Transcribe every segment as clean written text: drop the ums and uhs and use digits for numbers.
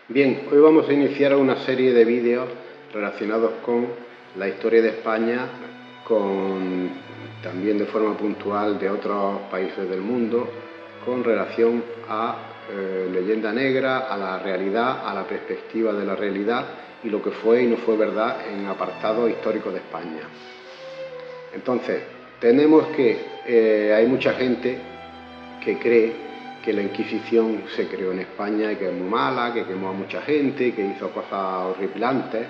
Bien, hoy vamos a iniciar una serie de vídeos relacionados con la historia de España, también de forma puntual de otros países del mundo, con relación a leyenda negra, a la realidad, a la perspectiva de la realidad y lo que fue y no fue verdad en apartados históricos de España. Entonces, tenemos que hay mucha gente que cree que la Inquisición se creó en España y que es muy mala, que quemó a mucha gente, que hizo cosas horripilantes,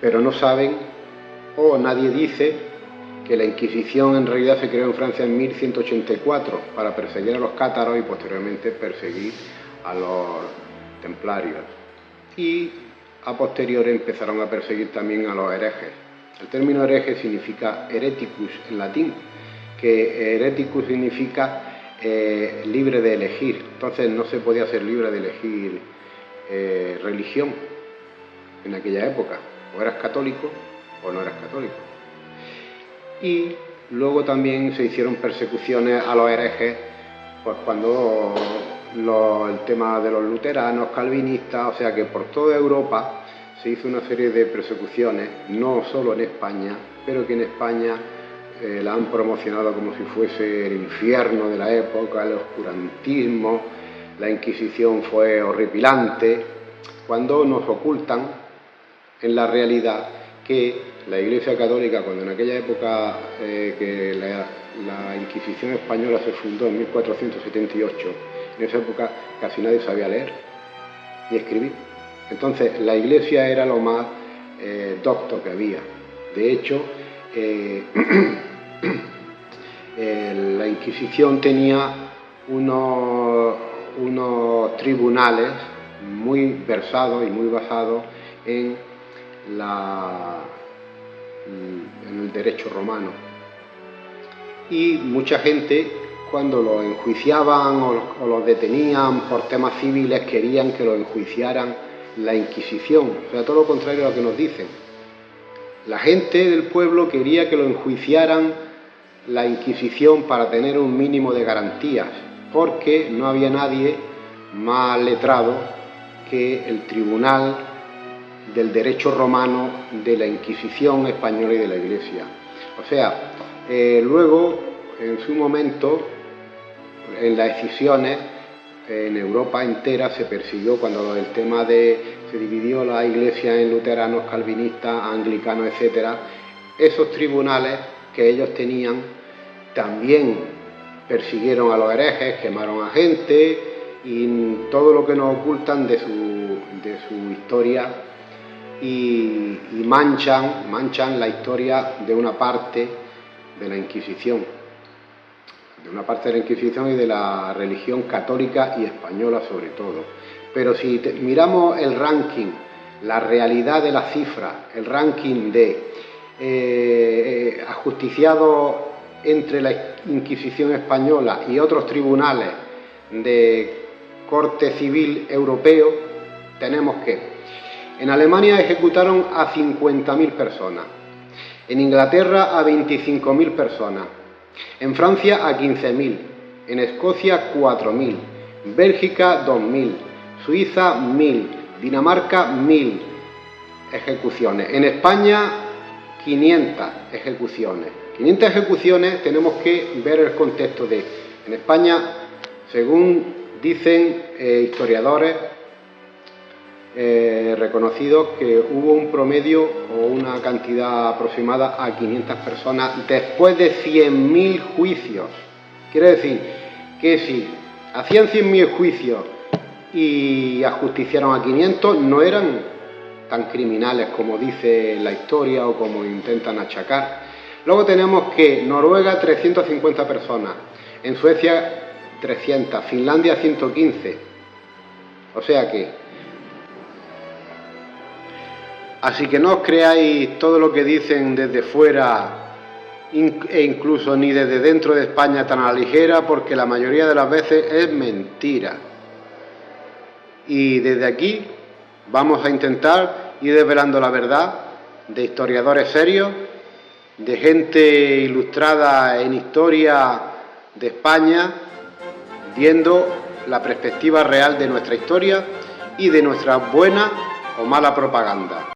pero no saben, o nadie dice, que la Inquisición en realidad se creó en Francia en 1184 para perseguir a los cátaros y posteriormente perseguir a los templarios. Y a posteriori empezaron a perseguir también a los herejes. El término hereje significa hereticus en latín, que hereticus significa libre de elegir. Entonces no se podía ser libre de elegir religión en aquella época. O eras católico o no eras católico. Y luego también se hicieron persecuciones a los herejes, pues cuando el tema de los luteranos, calvinistas, o sea que por toda Europa se hizo una serie de persecuciones, no solo en España, pero que en España la han promocionado como si fuese el infierno de la época, el oscurantismo, la Inquisición fue horripilante, cuando nos ocultan en la realidad que la Iglesia Católica, cuando en aquella época que la Inquisición española se fundó en 1478, en esa época casi nadie sabía leer ni escribir. Entonces la Iglesia era lo más docto que había. De hecho, la Inquisición tenía unos tribunales muy versados y muy basados en el derecho romano. Y mucha gente, cuando los enjuiciaban o los detenían por temas civiles, querían que los enjuiciaran la Inquisición. O sea, todo lo contrario a lo que nos dicen. La gente del pueblo quería que lo enjuiciaran la Inquisición para tener un mínimo de garantías, porque no había nadie más letrado que el tribunal del derecho romano de la Inquisición española y de la Iglesia. O sea, luego, en su momento, en las escisiones, en Europa entera se persiguió cuando el tema se dividió la Iglesia en luteranos, calvinistas, anglicanos, etcétera. Esos tribunales que ellos tenían también persiguieron a los herejes, quemaron a gente y todo lo que nos ocultan de su historia y manchan la historia de una parte de la Inquisición. De una parte de la Inquisición y de la religión católica y española sobre todo. Pero si miramos el ranking, la realidad de las cifras, el ranking de ajusticiados entre la Inquisición española y otros tribunales de corte civil europeo, tenemos que en Alemania ejecutaron a 50.000 personas, en Inglaterra a 25.000 personas, en Francia a 15.000, en Escocia 4.000, Bélgica 2.000, Suiza 1.000, Dinamarca 1.000 ejecuciones, en España 500 ejecuciones. 500 ejecuciones, tenemos que ver el contexto en España, según dicen historiadores reconocidos, que hubo un promedio o una cantidad aproximada a 500 personas después de 100.000 juicios. Quiere decir que si hacían 100.000 juicios y ajusticiaron a 500, no eran tan criminales como dice la historia o como intentan achacar. Luego tenemos que Noruega 350 personas, en Suecia 300, Finlandia 115. O sea que así que no os creáis todo lo que dicen desde fuera e incluso ni desde dentro de España tan a la ligera, porque la mayoría de las veces es mentira. Y desde aquí vamos a intentar ir desvelando la verdad de historiadores serios, de gente ilustrada en historia de España, viendo la perspectiva real de nuestra historia y de nuestra buena o mala propaganda.